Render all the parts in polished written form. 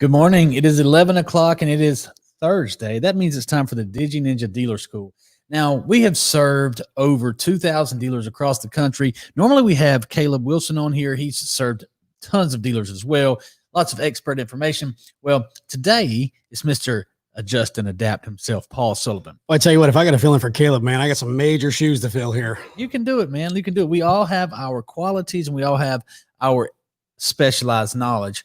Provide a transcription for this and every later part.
Good morning. It is 11 o'clock and it is Thursday. That means it's time for the DigiNinja Dealer School. Now, we have served over 2,000 dealers across the country. Normally, we have Caleb Wilson on here. He's served tons of dealers as well. Lots of expert information. Well, today it's Mr. Adjust and Adapt himself, Paul Sullivan. Well, I tell you what, if I got a feeling for Caleb, man, I got some major shoes to fill here. You can do it, man. You can do it. We all have our qualities and we all have our specialized knowledge.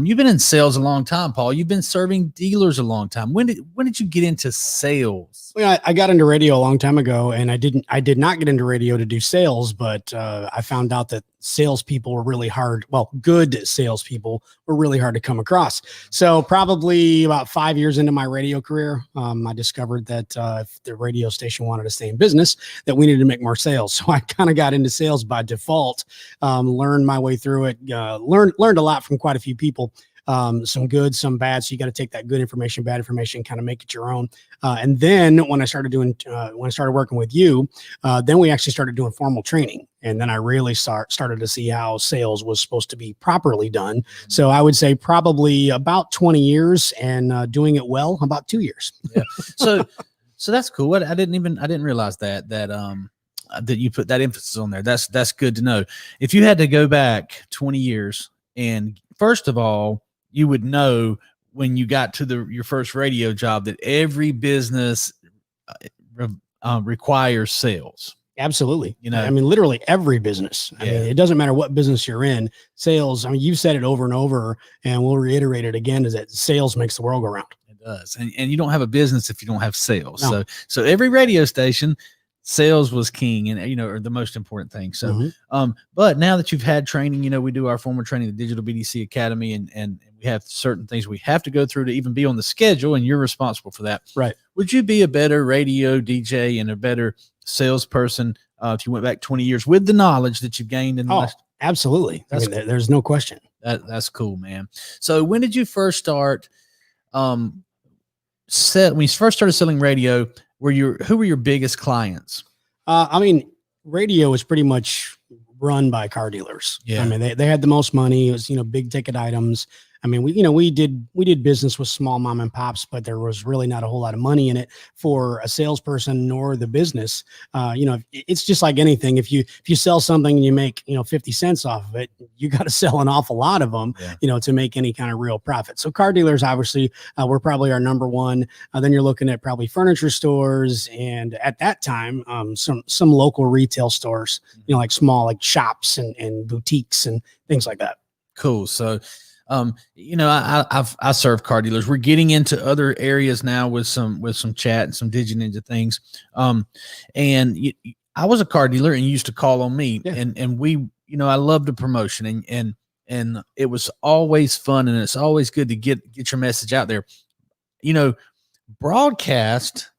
You've been in sales a long time, Paul. You've been serving dealers a long time. When did you get into sales? Well, I got into radio a long time ago, and I did not get into radio to do sales, but I found out that salespeople were really hard. Well, good salespeople were really hard to come across. So probably about 5 years into my radio career, I discovered that if the radio station wanted to stay in business, that we needed to make more sales. So I kind of got into sales by default, learned my way through it, learned a lot from quite a few people. Some good, some bad. So you got to take that good information, bad information, kind of make it your own. And then when I started working with you, then we actually started doing formal training. And then I really started to see how sales was supposed to be properly done. So I would say probably about 20 years and doing it well, about 2 years. Yeah. So that's cool. I didn't realize that you put that emphasis on there. That's good to know. If you had to go back 20 years, and first of all, you would know when you got to your first radio job that every business requires sales. Absolutely. You know, I mean, literally every business. I mean, it doesn't matter what business you're in. Sales, I mean, you've said it over and over, and we'll reiterate it again, is that sales makes the world go round. It does. And you don't have a business if you don't have sales. No. So every radio station, sales was king and, or the most important thing. So, but now that you've had training, we do our formal training, the Digital BDC Academy, and we have certain things we have to go through to even be on the schedule, and you're responsible for that. Right. Would you be a better radio DJ and a better salesperson if you went back 20 years with the knowledge that you've gained in the last? Absolutely. Cool. There's no question. That's cool, man. So when did you first start when you first started selling radio? Who were your biggest clients? I mean, radio was pretty much run by car dealers. Yeah. I mean, they had the most money. It was, big ticket items. I mean, we did business with small mom and pops, but there was really not a whole lot of money in it for a salesperson nor the business. It's just like anything. If you sell something and you make, 50 cents off of it, you got to sell an awful lot of them, to make any kind of real profit. So car dealers, obviously, were probably our number one. Then you're looking at probably furniture stores. And at that time, some local retail stores, like small, like shops and boutiques and things like that. Cool. So, I serve car dealers. We're getting into other areas now with some chat and some DigiNinja things. I was a car dealer and you used to call on me, and we, I loved the promotion and it was always fun, and it's always good to get your message out there. Broadcast,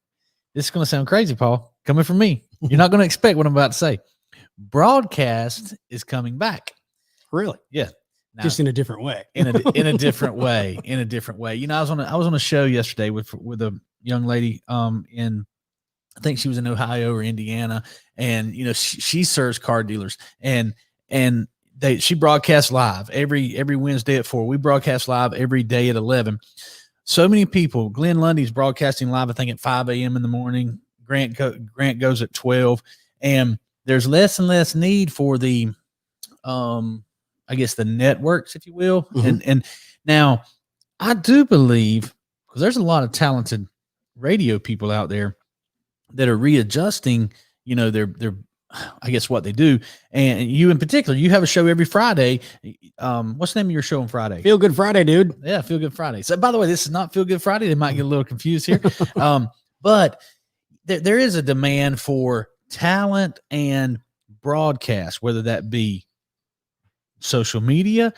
this is going to sound crazy, Paul, coming from me. You're not going to expect what I'm about to say. Broadcast is coming back. Really? Yeah. Now, just in a different way. in a different way. I was on a show yesterday with a young lady in, I think she was in Ohio or Indiana, and she serves car dealers, and she broadcasts live every Wednesday at 4. We broadcast live every day at 11. So many people. Glenn Lundy's broadcasting live, I think, at 5 a.m. in the morning. Grant goes at 12, and there's less and less need for the I guess the networks, if you will. And now I do believe, because there's a lot of talented radio people out there that are readjusting, their I guess what they do. And you in particular, you have a show every Friday. What's the name of your show on Friday? Feel Good Friday, dude. Yeah, Feel Good Friday. So by the way, this is not Feel Good Friday. They might get a little confused here. But there is a demand for talent and broadcast, whether that be social media,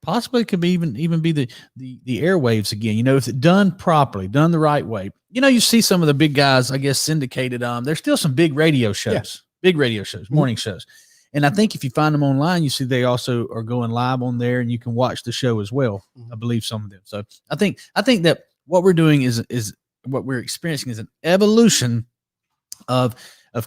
possibly could be even be the airwaves again. If it's done properly, done the right way. You see some of the big guys, I guess, syndicated. There's still some big radio shows, morning shows. And I think if you find them online, you see they also are going live on there, and you can watch the show as well. I believe some of them. So I think that what we're doing is what we're experiencing is an evolution of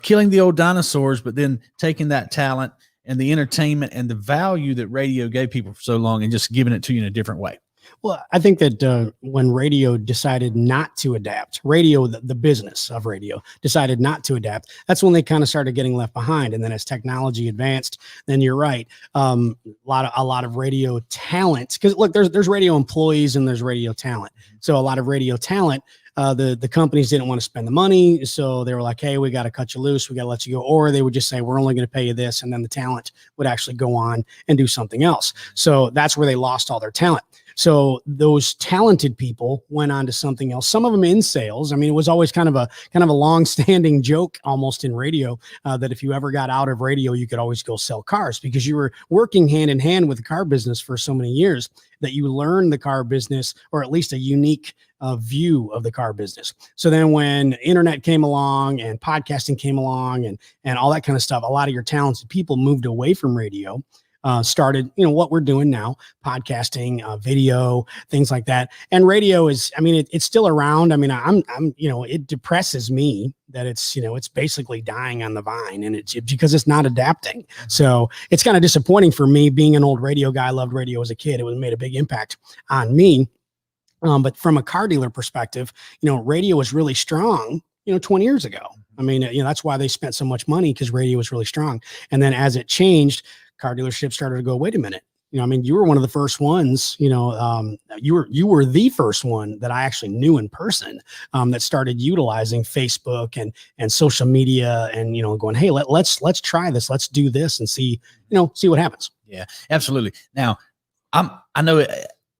killing the old dinosaurs, but then taking that talent and the entertainment and the value that radio gave people for so long and just giving it to you in a different way. Well, I think that when radio decided not to adapt, radio, the business of radio decided not to adapt, that's when they kind of started getting left behind. And then as technology advanced, then you're right. A lot of radio talent, because look, there's radio employees and there's radio talent. So a lot of radio talent, the companies didn't want to spend the money. So they were like, hey, we got to cut you loose. We got to let you go. Or they would just say, we're only going to pay you this. And then the talent would actually go on and do something else. So that's where they lost all their talent. So those talented people went on to something else. Some of them in sales. I mean, it was always kind of a long-standing joke almost in radio that if you ever got out of radio, you could always go sell cars because you were working hand in hand with the car business for so many years that you learned the car business, or at least a unique view of the car business. So then when internet came along and podcasting came along and all that kind of stuff, a lot of your talented people moved away from radio. Started, what we're doing now, podcasting, video, things like that. And radio is, I mean, it's still around. I mean, I'm, it depresses me that it's basically dying on the vine, and it's because it's not adapting. So it's kind of disappointing for me being an old radio guy. I loved radio as a kid. It made a big impact on me. But from a car dealer perspective, radio was really strong, 20 years ago. I mean, that's why they spent so much money, because radio was really strong. And then as it changed, car dealerships started to go, wait a minute. I mean, you were one of the first ones, you were the first one that I actually knew in person that started utilizing Facebook and social media and, going, hey, let's try this. Let's do this and see what happens. Yeah, absolutely. Now I know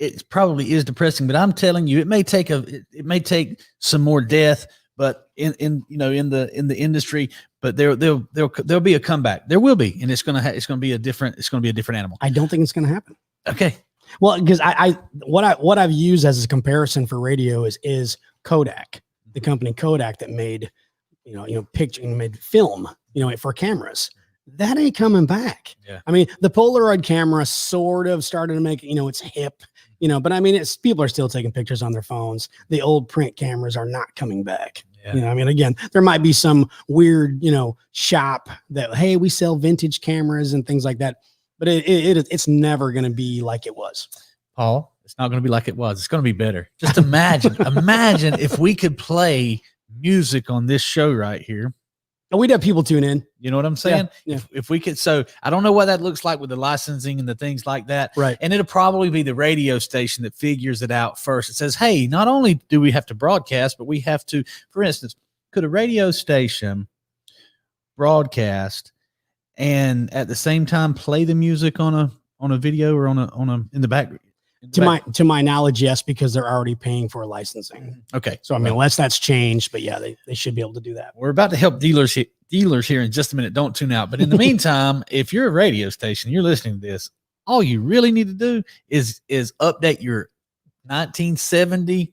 it probably is depressing, but I'm telling you, it may take some more death, but in the industry, but there'll be a comeback. There will be, and it's going to be a different animal. I don't think it's going to happen. Okay. Well, because what I've used as a comparison for radio is Kodak, the company Kodak that made, made film, for cameras. That ain't coming back. Yeah. I mean, the Polaroid camera sort of started to make, it's hip, but I mean, people are still taking pictures on their phones. The old print cameras are not coming back. Yeah. I mean, again, there might be some weird, shop that, hey, we sell vintage cameras and things like that, but it's never going to be like it was. Paul, it's not going to be like it was. It's going to be better. Just imagine if we could play music on this show right here. We'd have people tune in. You know what I'm saying? Yeah. If we could, so I don't know what that looks like with the licensing and the things like that. Right. And it'll probably be the radio station that figures it out first. It says, hey, not only do we have to broadcast, but we have to, for instance, could a radio station broadcast and at the same time play the music on a video or on a in the back? To my knowledge, yes, because they're already paying for licensing. Okay. So I mean, unless that's changed, but yeah, they should be able to do that. We're about to help dealers here in just a minute. Don't tune out. But in the meantime, if you're a radio station, you're listening to this, all you really need to do is update your 1970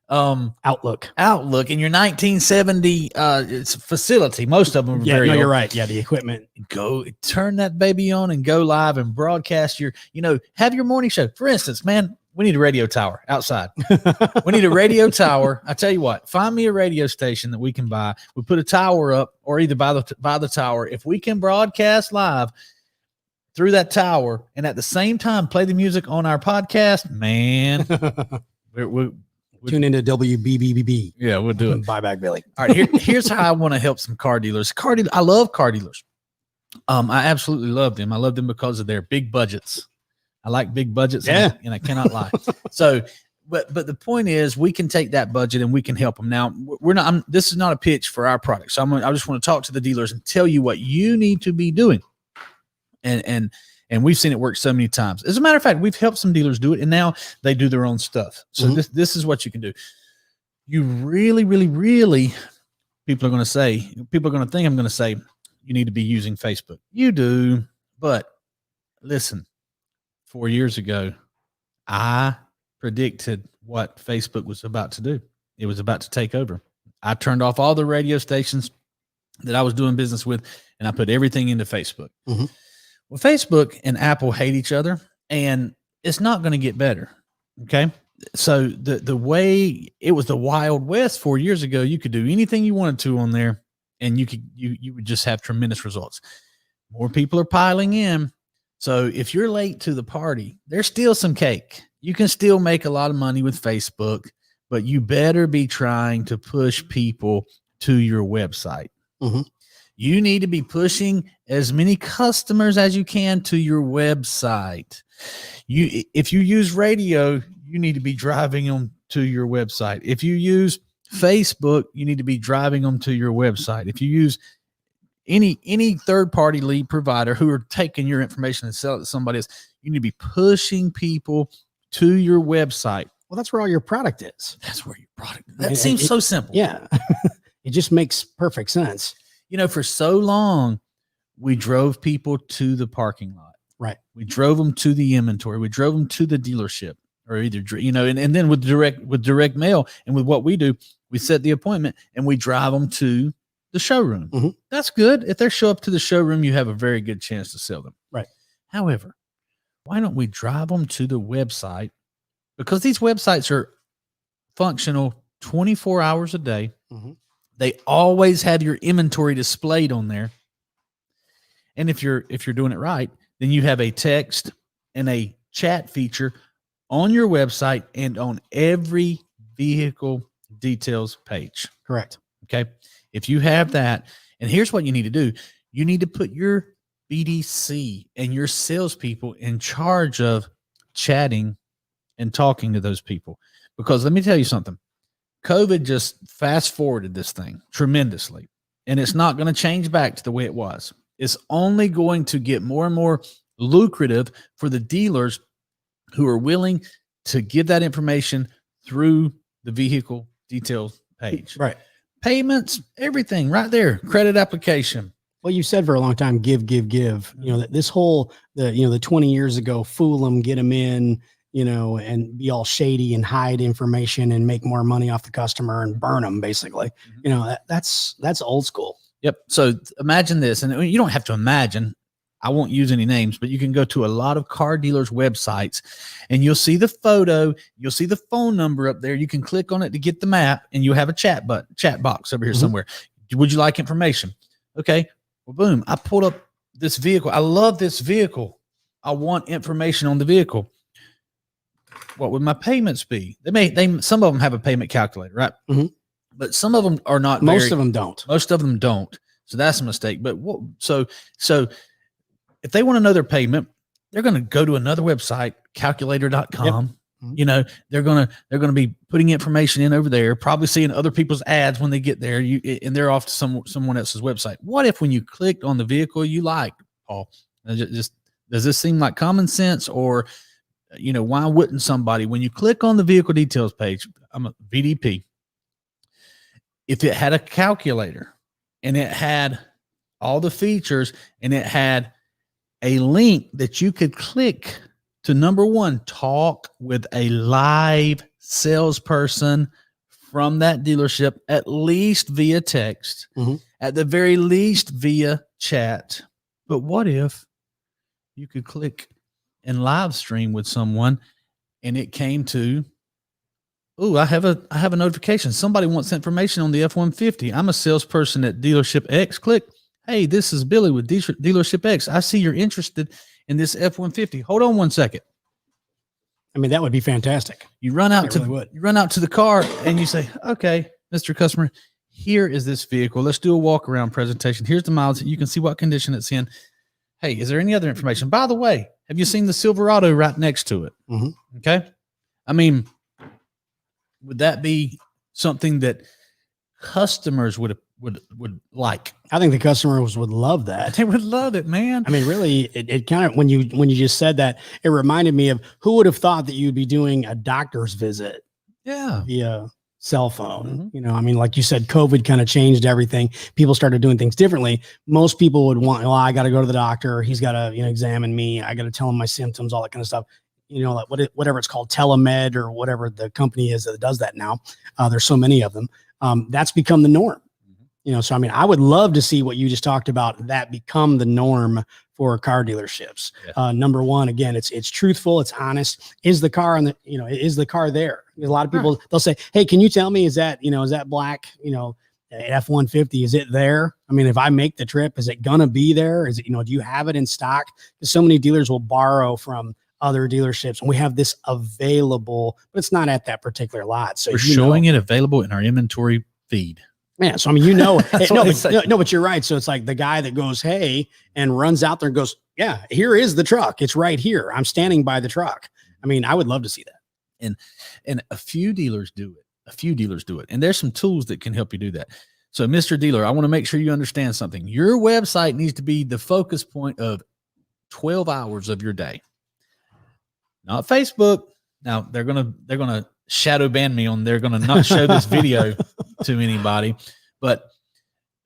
Outlook in your 1970 it's facility. Most of them are very old. You're right. Yeah, the equipment. Go turn that baby on and go live and broadcast your, have your morning show. For instance, man, we need a radio tower outside. We need a radio tower. I tell you what, find me a radio station that we can buy. We put a tower up, or either buy the tower. If we can broadcast live through that tower and at the same time play the music on our podcast, man, we're tune into WBBB. Yeah, we'll do it. Buy back Billy. All right, here's how I want to help some car dealers. I love car dealers. I absolutely love them. I love them because of their big budgets. I like big budgets, yeah, and I cannot lie. So, but the point is, we can take that budget and we can help them. Now, we're not. this is not a pitch for our product. So I just want to talk to the dealers and tell you what you need to be doing. And we've seen it work so many times. As a matter of fact, we've helped some dealers do it, and now they do their own stuff. So this is what you can do. You really, really, really, people are going to think I'm going to say, you need to be using Facebook. You do, but listen, 4 years ago, I predicted what Facebook was about to do. It was about to take over. I turned off all the radio stations that I was doing business with, and I put everything into Facebook. Mm-hmm. Well, Facebook and Apple hate each other, and it's not going to get better. Okay. So the way it was the Wild West 4 years ago, you could do anything you wanted to on there, and you would just have tremendous results. More people are piling in. So if you're late to the party, there's still some cake. You can still make a lot of money with Facebook, but you better be trying to push people to your website. You need to be pushing as many customers as you can to your website. If you use radio, you need to be driving them to your website. If you use Facebook, you need to be driving them to your website. If you use any third-party lead provider who are taking your information and sell it to somebody else, you need to be pushing people to your website. Well, that's where all your product is. That's where your product is. That seems so simple. Yeah. It just makes perfect sense. You know, for so long, we drove people to the parking lot. Right. We drove them to the inventory. We drove them to the dealership, or either, you know, and then with direct mail and with what we do, we set the appointment and we drive them to the showroom. That's good. If they show up to the showroom, you have a very good chance to sell them. Right. However, why don't we drive them to the website? Because these websites are functional 24 hours a day. They always have your inventory displayed on there. And if you're doing it right, then you have a text and a chat feature on your website and on every vehicle details page. Correct. Okay. If you have that, and here's what you need to do. You need to put your BDC and your salespeople in charge of chatting and talking to those people. Because let me tell you something. COVID just fast forwarded this thing tremendously, and it's not going to change back to the way it was. It's only going to get more and more lucrative for the dealers who are willing to give that information through the vehicle details page. Right. Payments, everything right there. Credit application. Well, you said for a long time, give. You know, that this whole, the 20 years ago, fool them, get them in, you know, and be all shady and hide information and make more money off the customer and burn them, basically. You know, that's old school. Yep. So imagine this, and you don't have to imagine. I won't use any names, but you can go to a lot of car dealers' websites and you'll see the photo, you'll see the phone number up there. You can click on it to get the map, and you'll have a chat box over here somewhere. Would you like information? Okay. Well, boom. I pulled up this vehicle. I love this vehicle. I want information on the vehicle. What would my payments be? Some of them have a payment calculator, right? But some of them are not. Most of them don't. Most of them don't. So that's a mistake. But so if they want to know their payment, they're going to go to another website, calculator.com. You know, they're going to be putting information in over there, probably seeing other people's ads when they get there, and they're off to someone else's website. What if when you clicked on the vehicle you like, Paul, does this seem like common sense, or, you know, why wouldn't somebody, when you click on the vehicle details page, I'm a VDP, if it had a calculator and it had all the features and it had a link that you could click to, number one, talk with a live salesperson from that dealership, at least via text, at the very least via chat. But what if you could click and live stream with someone and it came to, oh, I have a notification. Somebody wants information on the F-150. I'm a salesperson at dealership X. Click. Hey, this is Billy with dealership X. I see you're interested in this F-150. Hold on one second. I mean, that would be fantastic. You run out to the car and you say, okay, Mr. Customer, here is this vehicle. Let's do a walk around presentation. Here's the miles. You can see what condition it's in. Hey, is there any other information? By the way, have you seen the Silverado right next to it? Okay. I mean, would that be something that customers would like? I think the customers would love that. They would love it, man. I mean, really, it kind of, when you just said that, it reminded me of, who would have thought that you'd be doing a doctor's visit via cell phone? You know, I mean, like you said, COVID kind of changed everything. People started doing things differently. Most people would want, well, I got to go to the doctor. He's got to, you know, examine me. I got to tell him my symptoms, all that kind of stuff. You know, like whatever it's called, telemed, or whatever the company is that does that now. There's so many of them. That's become the norm. You know, so I mean, I would love to see what you just talked about, that become the norm for car dealerships. Number one, again, it's truthful, it's honest. Is the car is the car there? There's a lot of people, they'll say, hey, can you tell me, is that black? You know, F-150, is it there? I mean, if I make the trip, is it going to be there? Is it, do you have it in stock? Because so many dealers will borrow from other dealerships and we have this available, but it's not at that particular lot. So we're showing it available in our inventory feed. Yeah. So, I mean, no, but you're right. So it's like the guy that goes, hey, and runs out there and goes, yeah, here is the truck. It's right here. I'm standing by the truck. I mean, I would love to see that. And a few dealers do it. And there's some tools that can help you do that. So Mr. Dealer, I want to make sure you understand something. Your website needs to be the focus point of 12 hours of your day, not Facebook. Now they're going to shadow ban me on, they're going to not show this video to anybody. But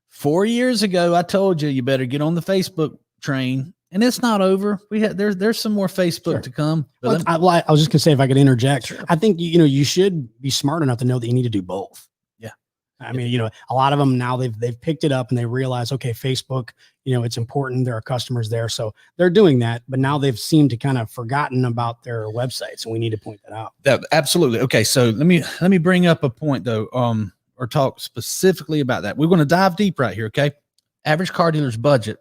4 years ago, I told you better get on the Facebook train. And it's not over. There's some more Facebook to come. Well, I was just gonna say, if I could interject, I think you should be smart enough to know that you need to do both. Yeah, I mean, a lot of them now they've picked it up and they realize, okay, Facebook, it's important. There are customers there, so they're doing that. But now they've seemed to kind of forgotten about their websites, and we need to point that out. Absolutely. Okay, so let me bring up a point though, or talk specifically about that. We're going to dive deep right here. Okay, average car dealer's budget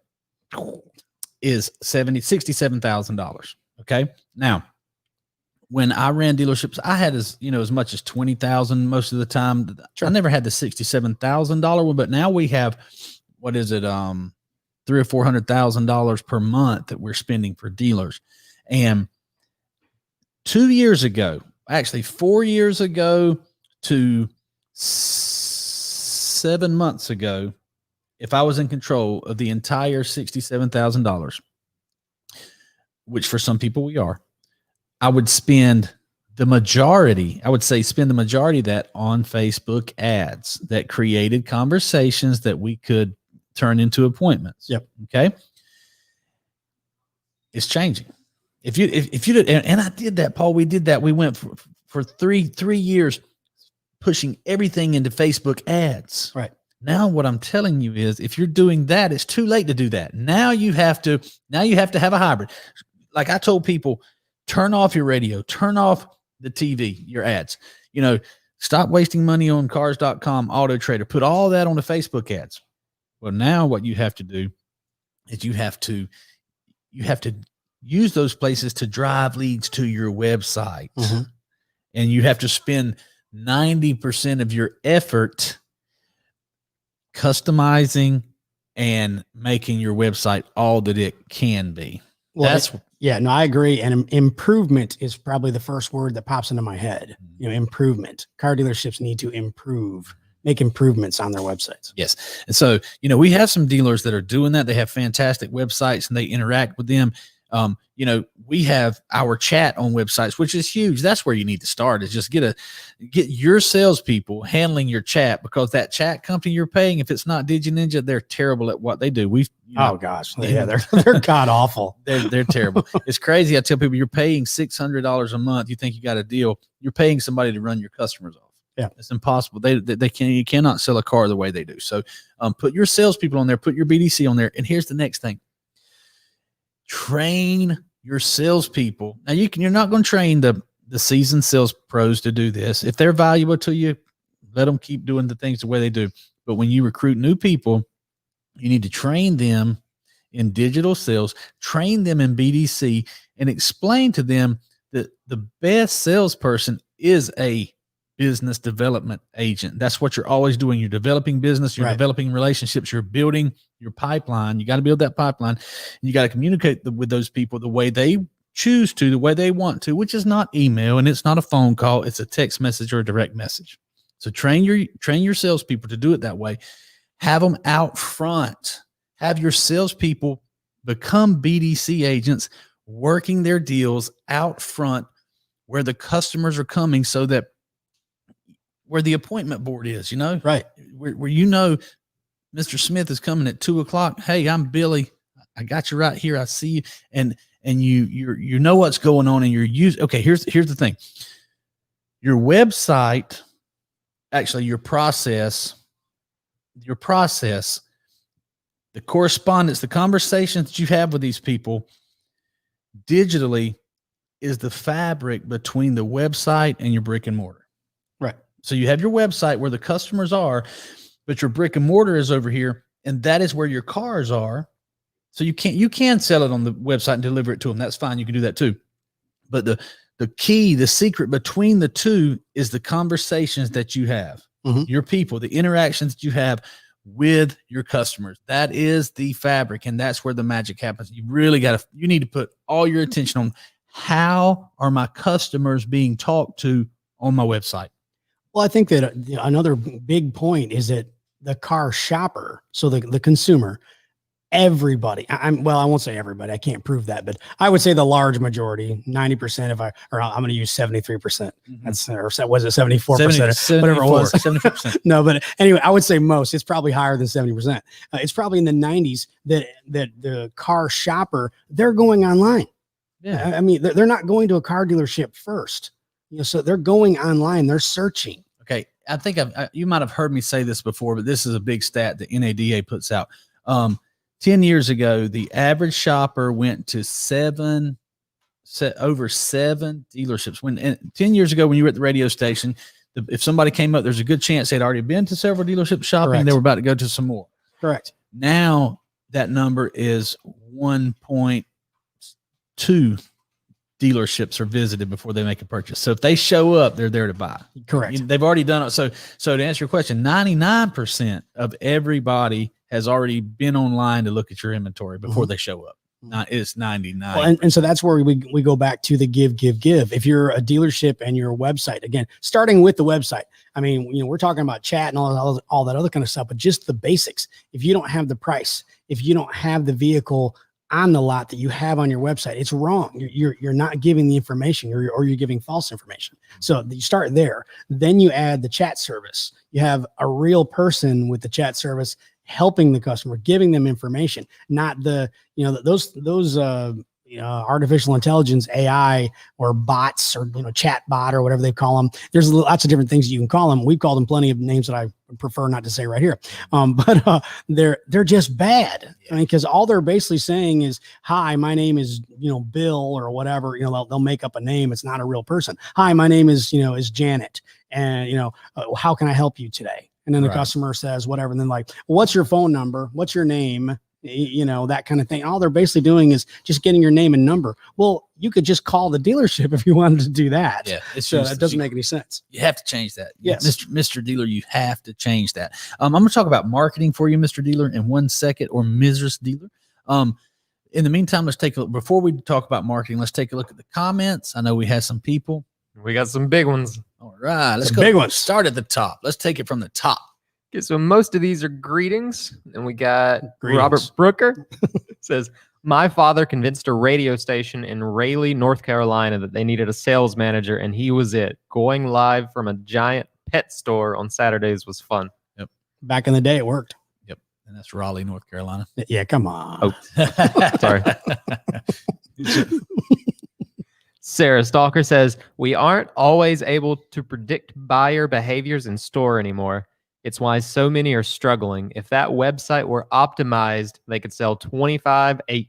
is $67,000. Okay. Now, when I ran dealerships, I had as much as 20,000 most of the time. Sure. I never had the $67,000 one, but now we have, what is it? $300,000 or $400,000 per month that we're spending for dealers. And 2 years ago, actually 4 years ago to 7 months ago, if I was in control of the entire $67,000, which for some people we are, I would spend the majority of that on Facebook ads that created conversations that we could turn into appointments. Yep. Okay. It's changing. If you did, and I did that, Paul, we did that. We went for three years pushing everything into Facebook ads. Right. Now what I'm telling you is, if you're doing that, it's too late to do that. Now you have to have a hybrid. Like I told people, turn off your radio, turn off the TV, your ads, stop wasting money on cars.com, Auto Trader, put all that on the Facebook ads. Well, now what you have to do is you have to use those places to drive leads to your website. Mm-hmm. And you have to spend 90% of your effort customizing and making your website all that it can be. Well, I agree. And improvement is probably the first word that pops into my head. Improvement. Car dealerships need to make improvements on their websites. Yes. And so, we have some dealers that are doing that. They have fantastic websites and they interact with them. We have our chat on websites, which is huge. That's where you need to start, is just get your salespeople handling your chat, because that chat company you're paying, if it's not DigiNinja, they're terrible at what they do. Oh gosh. Yeah, they're god awful. They're terrible. It's crazy. I tell people, you're paying $600 a month. You think you got a deal. You're paying somebody to run your customers off. Yeah. It's impossible. You cannot sell a car the way they do. So put your salespeople on there, put your BDC on there. And here's the next thing. Train your salespeople. Now you're not going to train the seasoned sales pros to do this. If they're valuable to you, let them keep doing the things the way they do. But when you recruit new people, you need to train them in digital sales, train them in BDC, and explain to them that the best salesperson is a business development agent. That's what you're always doing. You're developing business, you're developing relationships, you're building your pipeline. You got to build that pipeline, and you got to communicate with those people the way they choose to, the way they want to, which is not email and it's not a phone call. It's a text message or a direct message. So train your salespeople to do it that way. Have them out front. Have your salespeople become BDC agents, working their deals out front where the customers are coming, so that where the appointment board is, right. Where Mr. Smith is coming at 2:00. Hey, I'm Billy. I got you right here. I see you. And you know what's going on, and okay, here's the thing. Your website, actually your process, the correspondence, the conversations that you have with these people digitally is the fabric between the website and your brick and mortar. Right. So you have your website where the customers are, but your brick and mortar is over here, and that is where your cars are. So you can sell it on the website and deliver it to them. That's fine. You can do that too. But the key, the secret between the two is the conversations that you have, your people, the interactions that you have with your customers. That is the fabric, and that's where the magic happens. You really you need to put all your attention on how are my customers being talked to on my website. Well, I think that another big point is that the car shopper, so the consumer, everybody, I won't say everybody, I can't prove that, but I would say the large majority, 90%, I'm going to use 73%. That's, or was it 74%? Whatever it was. 74%. No, but anyway, I would say most, it's probably higher than 70%. It's probably in the 90s that the car shopper, they're going online. Yeah. I mean, they're not going to a car dealership first, so they're going online, they're searching. Okay. I think you might've heard me say this before, but this is a big stat that NADA puts out. 10 years ago, the average shopper went to over seven dealerships. 10 years ago, when you were at the radio station, if somebody came up, there's a good chance they'd already been to several dealerships shopping. Correct. They were about to go to some more. Correct. Now that number is 1.2 dealerships are visited before they make a purchase. So if they show up, they're there to buy. Correct. They've already done it. So to answer your question, 99% of everybody has already been online to look at your inventory before they show up. It's 99. Well, and so that's where we go back to the give. If you're a dealership and your website, again, starting with the website, I mean, we're talking about chat and all that other kind of stuff, but just the basics. If you don't have the price, if you don't have the vehicle on the lot that you have on your website, it's wrong. You're not giving the information, or you're giving false information. So you start there. Then you add the chat service. You have a real person with the chat service helping the customer, giving them information, not those artificial intelligence, AI, or bots, or chat bot, or whatever they call them. There's lots of different things you can call them. We've called them plenty of names that I prefer not to say right here. But they're just bad. I mean, because all they're basically saying is, "Hi, my name is Bill," or whatever. They'll make up a name. It's not a real person. "Hi, my name is Janet, and how can I help you today?" And then the customer says whatever, and then "What's your phone number? What's your name?" That kind of thing. All they're basically doing is just getting your name and number. Well, you could just call the dealership if you wanted to do that. Yeah, so that doesn't make any sense. You have to change that. Yes, Mr. Dealer, you have to change that. I'm going to talk about marketing for you, Mr. Dealer, in 1 second, or Mrs. Dealer. In the meantime, let's take a look. Before we talk about marketing, let's take a look at the comments. I know we had some people. We got some big ones. All right, let's go. Big ones. Start at the top. Let's take it from the top. Okay, so most of these are greetings, and we got greetings. Robert Brooker says, "My father convinced a radio station in Raleigh, North Carolina, that they needed a sales manager, and he was it. Going live from a giant pet store on Saturdays was fun." Yep. Back in the day, it worked. Yep, and that's Raleigh, North Carolina. Yeah, come on. Oh, sorry. Sarah Stalker says, "We aren't always able to predict buyer behaviors in store anymore. It's why so many are struggling. If that website were optimized, they could sell 25/8.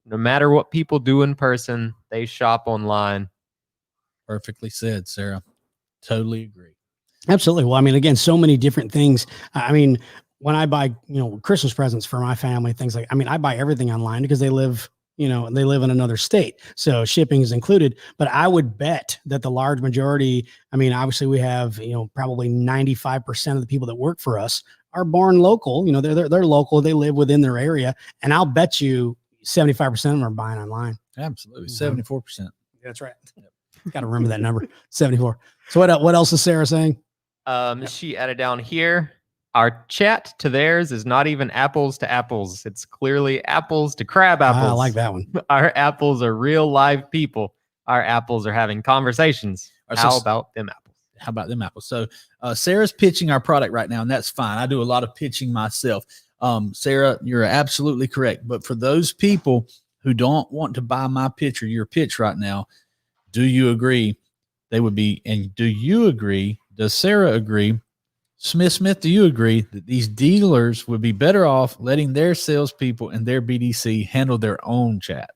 No matter what people do in person, they shop online." Perfectly said, Sarah. Totally agree. Absolutely. Well, I mean, again, so many different things. I mean, when I buy, Christmas presents for my family, things like, I buy everything online because they live in another state. So shipping is included, but I would bet that the large majority, obviously we have, probably 95% of the people that work for us are born local. They're local, they live within their area. And I'll bet you 75% of them are buying online. Absolutely. 74%. That's right. Got to remember that number, 74. So what else is Sarah saying? She added down here, "Our chat to theirs is not even apples to apples. It's clearly apples to crab apples. I like that one. Our apples are real live people. Our apples are having conversations. How about them apples?" So Sarah's pitching our product right now, and that's fine. I do a lot of pitching myself. Sarah, you're absolutely correct. But for those people who don't want to buy my pitch or your pitch right now, do you agree they would be, and do you agree, does Sarah agree, Smith, do you agree that these dealers would be better off letting their salespeople and their BDC handle their own chat?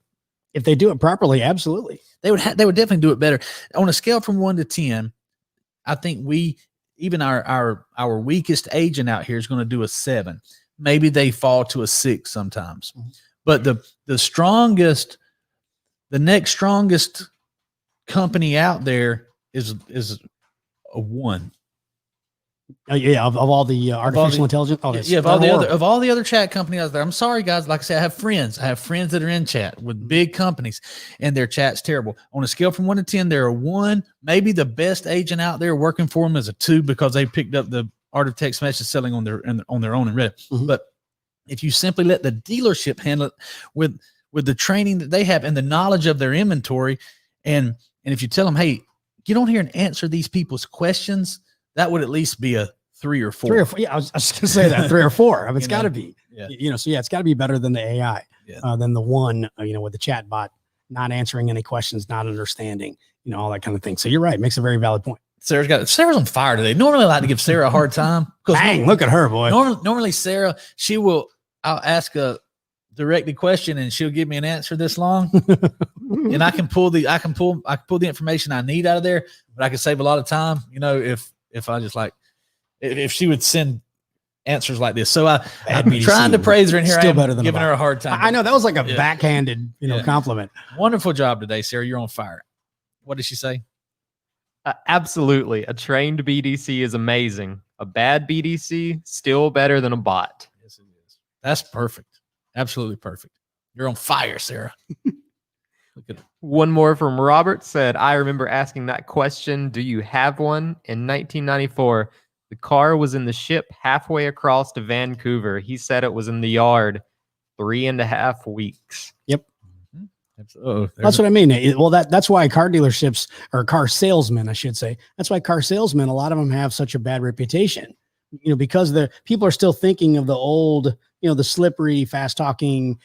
If they do it properly, absolutely. They would definitely do it better. On a scale from 1 to 10, I think even our weakest agent out here is going to do a 7. Maybe they fall to a 6 sometimes. But the next strongest company out there is a 1. Yeah, of all the artificial intelligence. Oh, Yeah, of all the other chat companies out there. I'm sorry, guys. Like I said, I have friends that are in chat with big companies, and their chat's terrible. On a scale from 1 to 10, they're a 1. Maybe the best agent out there working for them is a 2 because they picked up the art of text message selling on their own and Reddit. But if you simply let the dealership handle it with the training that they have and the knowledge of their inventory, and if you tell them, hey, get on here and answer these people's questions, that would at least be a 3 or 4. 3 or 4. Yeah, I was just gonna say that 3 or 4. I mean, it's got to be. Yeah. So it's got to be better than the AI, than the 1. With the chat bot not answering any questions, not understanding, all that kind of thing. So you're right. Makes a very valid point. Sarah's on fire today. Normally, I like to give Sarah a hard time. Dang, look at her, boy. Normally, Sarah, I'll ask a directed question and she'll give me an answer this long, and I can pull the information I need out of there. But I can save a lot of time, if I just if she would send answers like this. So I'm trying to praise her in here. Still better than giving her a hard time. I know that was like a backhanded, compliment. Wonderful job today, Sarah. You're on fire. What did she say? Absolutely. A trained BDC is amazing. A bad BDC, still better than a bot. Yes, it is. That's perfect. Absolutely perfect. You're on fire, Sarah. Look at it. One more from Robert said, I remember asking that question, do you have one? In 1994, the car was in the ship halfway across to Vancouver. He said it was in the yard 3.5 weeks. Yep. Oh, that's what I mean. That's why car dealerships, or car salesmen, I should say, that's why car salesmen, a lot of them have such a bad reputation, because the people are still thinking of the old, the slippery, fast talking,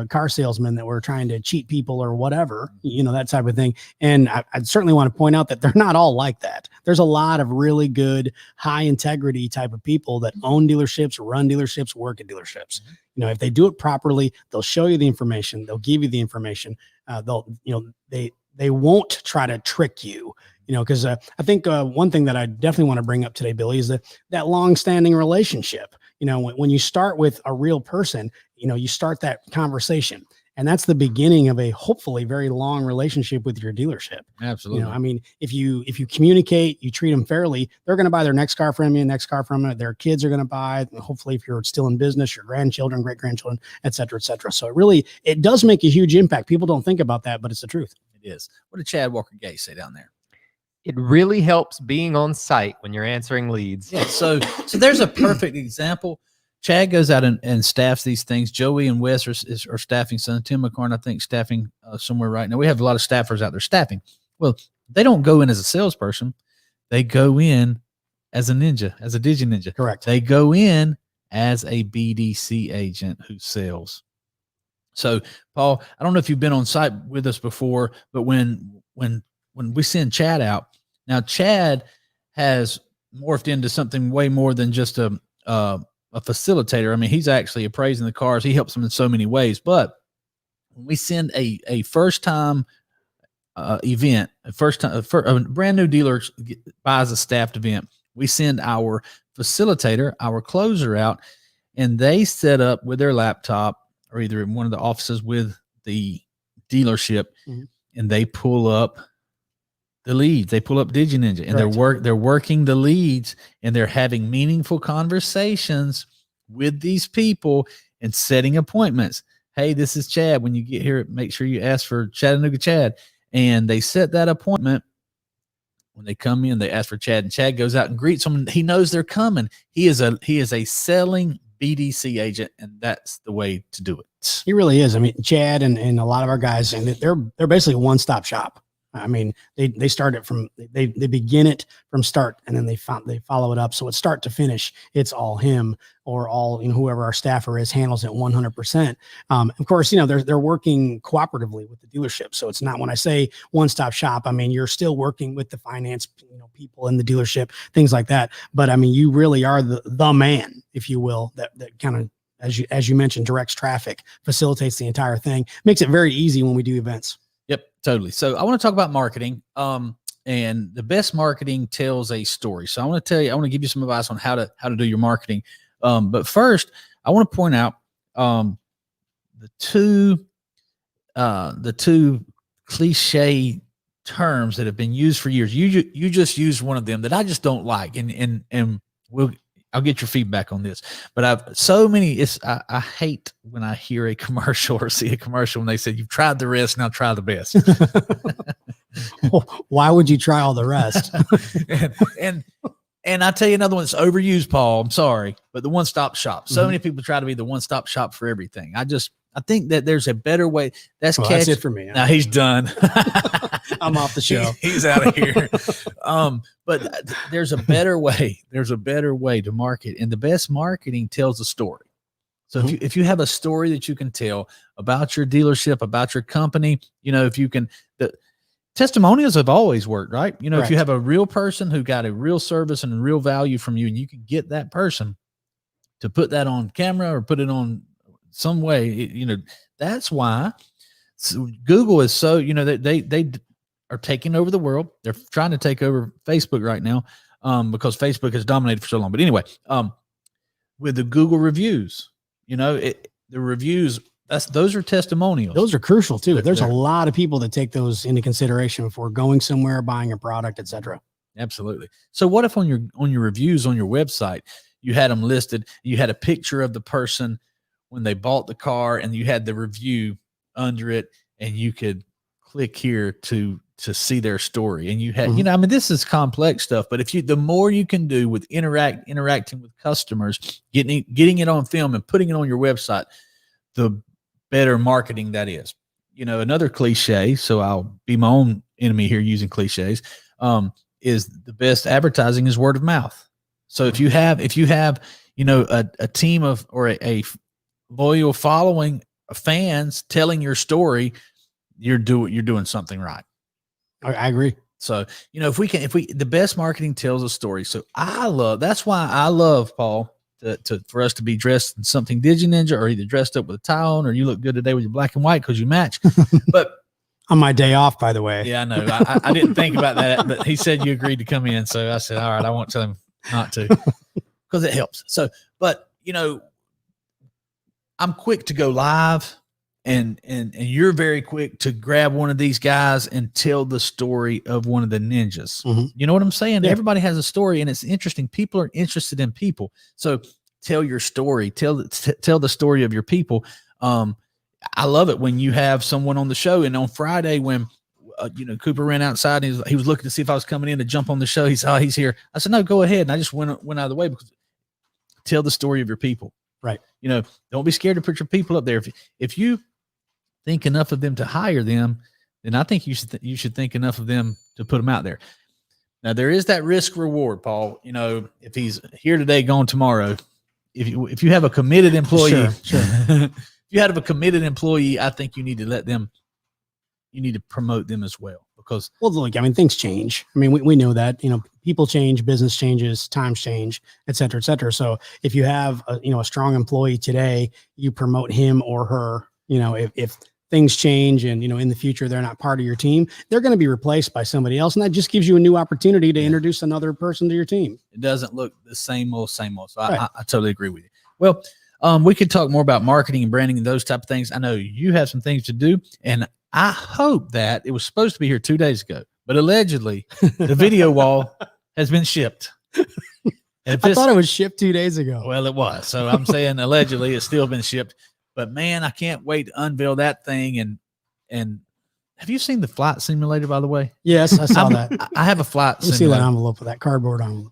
car salesmen that were trying to cheat people or whatever, that type of thing. And I certainly want to point out that they're not all like that. There's a lot of really good, high integrity type of people that own dealerships, run dealerships, work at dealerships. If they do it properly, they'll show you the information. They'll give you the information. They won't try to trick you, because I think one thing that I definitely want to bring up today, Billy, is that long-standing relationship. When you start with a real person, you start that conversation, and that's the beginning of a hopefully very long relationship with your dealership. Absolutely. If you communicate, you treat them fairly, they're going to buy their next car from you, their kids are going to buy, hopefully, if you're still in business, your grandchildren, great grandchildren, et cetera, et cetera. So it does make a huge impact. People don't think about that, but it's the truth. It is. What did Chad Walker Gay say down there? It really helps being on site when you're answering leads. Yeah. So there's a perfect example. Chad goes out and staffs these things. Joey and Wes are staffing some. Tim McCarn, I think, staffing somewhere right now. We have a lot of staffers out there staffing. Well, they don't go in as a salesperson. They go in as a ninja, as a DigiNinja. Correct. They go in as a BDC agent who sells. So, Paul, I don't know if you've been on site with us before, but when we send Chad out, now Chad has morphed into something way more than just a facilitator. I mean, he's actually appraising the cars. He helps them in so many ways. But when we send a first-time event, a brand new dealer buys a staffed event, we send our facilitator, our closer out, and they set up with their laptop or either in one of the offices with the dealership, and they pull up the leads. They pull up DigiNinja, and they're working the leads, and they're having meaningful conversations with these people and setting appointments. Hey, this is Chad. When you get here, make sure you ask for Chattanooga Chad. And they set that appointment. When they come in, they ask for Chad, and Chad goes out and greets them. He knows they're coming. He is a selling BDC agent, and that's the way to do it. He really is. I mean, Chad and a lot of our guys, and they're basically a one-stop shop. I mean, they start it from, they begin it from start, and then they follow it up. So it's start to finish. It's all him or all, whoever our staffer is handles it 100%. Of course, they're working cooperatively with the dealership. So it's not, when I say one-stop shop, I mean, you're still working with the finance, people in the dealership, things like that. But I mean, you really are the man, if you will, that kind of, as you mentioned, directs traffic, facilitates the entire thing, makes it very easy when we do events. Yep, totally. So I want to talk about marketing. and the best marketing tells a story. So I want to give you some advice on how to do your marketing. But first, I want to point out the two cliche terms that have been used for years. You just used one of them that I just don't like, and I'll get your feedback on this. But I hate when I hear a commercial or see a commercial when they said, "You've tried the rest, now try the best." Why would you try all the rest? and I tell you another one that's overused, Paul. I'm sorry, but the one-stop shop. So many people try to be the one-stop shop for everything. I think that there's a better way. That's it for me. Now he's done. I'm off the show. He's out of here. But there's a better way. There's a better way to market, and the best marketing tells a story. So if you have a story that you can tell about your dealership, about your company, if you can, the testimonials have always worked, right? If you have a real person who got a real service and real value from you, and you can get that person to put that on camera or put it on some way, that's why Google is so, they are taking over the world. They're trying to take over Facebook right now because Facebook has dominated for so long. But anyway, with the Google reviews, the reviews, those are testimonials. Those are crucial too. There's a lot of people that take those into consideration before going somewhere, buying a product, etc. Absolutely. So what if on your reviews on your website, you had them listed, you had a picture of the person when they bought the car, and you had the review under it, and you could click here to see their story. And you had, this is complex stuff, but the more you can do with interacting with customers, getting it on film and putting it on your website, the better marketing that is. Another cliche, so I'll be my own enemy here using cliches, is the best advertising is word of mouth. So if you have a team of, or a loyal following of fans telling your story, you're doing something right. I agree. So, the best marketing tells a story. So that's why I love, Paul, for us to be dressed in something DigiNinja, or either dressed up with a tie on, or you look good today with your black and white because you match. But on my day off, by the way. Yeah, I know. I didn't think about that, but he said you agreed to come in. So I said, all right, I won't tell him not to, because it helps. So, but I'm quick to go live, and you're very quick to grab one of these guys and tell the story of one of the ninjas. You know what I'm saying? Yeah. Everybody has a story, and it's interesting. People are interested in people. So tell your story, tell the story of your people. I love it when you have someone on the show, and on Friday when, Cooper ran outside and he was looking to see if I was coming in to jump on the show. He said, "Oh, he's here." I said, "No, go ahead." And I just went out of the way, because tell the story of your people. Right. Don't be scared to put your people up there. If you think enough of them to hire them, then I think you should think enough of them to put them out there. Now, there is that risk reward, Paul. If he's here today, gone tomorrow, if you have a committed employee, sure. If you have a committed employee, I think you need to promote them as well, because, well, look, things change. We know that, people change, business changes, times change, et cetera, et cetera. So if you have a strong employee today, you promote him or her. If things change and, in the future, they're not part of your team, they're going to be replaced by somebody else. And that just gives you a new opportunity to introduce another person to your team. It doesn't look the same old. So right. I totally agree with you. Well, we could talk more about marketing and branding and those type of things. I know you have some things to do, and I hope that it was supposed to be here 2 days ago, but allegedly the video wall has been shipped. I thought it was shipped 2 days ago. Well, it was. So I'm saying allegedly it's still been shipped, but man, I can't wait to unveil that thing. And have you seen the flight simulator, by the way? Yes, I saw that. I have a flight simulator. See that envelope with that cardboard on.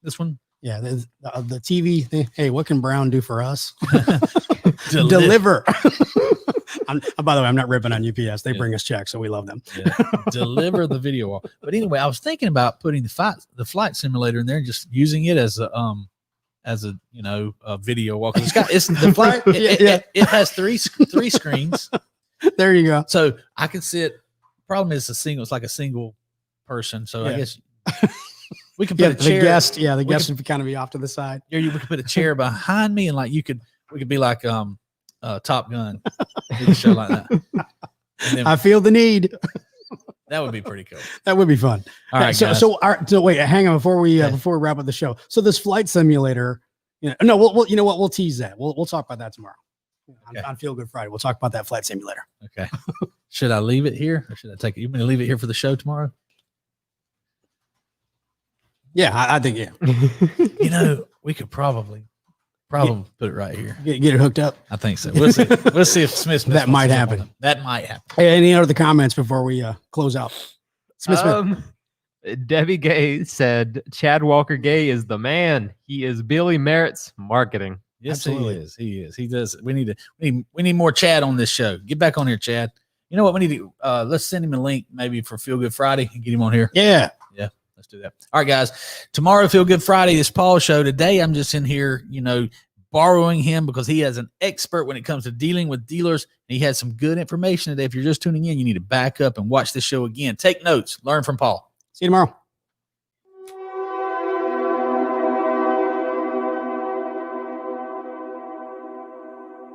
This one? Yeah, the TV thing. Hey, what can Brown do for us? Deliver. By the way, I'm not ripping on UPS. They bring us checks, so we love them. Deliver the video wall. But anyway, I was thinking about putting the flight simulator in there and just using it as a video wall. It has three screens. There you go. So I can sit. Problem is it's like a single person. So I guess we can put a chair. The guest would kind of be off to the side. We could put a chair behind me, and we could be like Top Gun. Do a show like that. I feel the need. That would be pretty cool. That would be fun. All right, So, guys. so wait, hang on before we Okay. before we wrap up the show. So this flight simulator, no, we'll you know what? We'll tease that. We'll talk about that tomorrow on Feel Good Friday. We'll talk about that flight simulator. Okay. Should I leave it here or should I take it? You want me to leave it here for the show tomorrow? Yeah, I think We could probably put it right here. get it hooked up. I think so. We'll see. We'll see if Smith That might happen. That might happen. Hey, any other comments before we close out? Smith. Debbie Gay said Chad Walker Gay is the man. He is Billy Merritt's marketing. Yes, Absolutely. he is. He is. He does. We need more Chad on this show. Get back on here, Chad. You know what? We need to let's send him a link maybe for Feel Good Friday and get him on here. Yeah. Let's do that. All right, guys. Tomorrow, Feel Good Friday, is Paul's show. Today, I'm just in here, borrowing him because he is an expert when it comes to dealing with dealers. He had some good information today. If you're just tuning in, you need to back up and watch this show again. Take notes. Learn from Paul. See you tomorrow.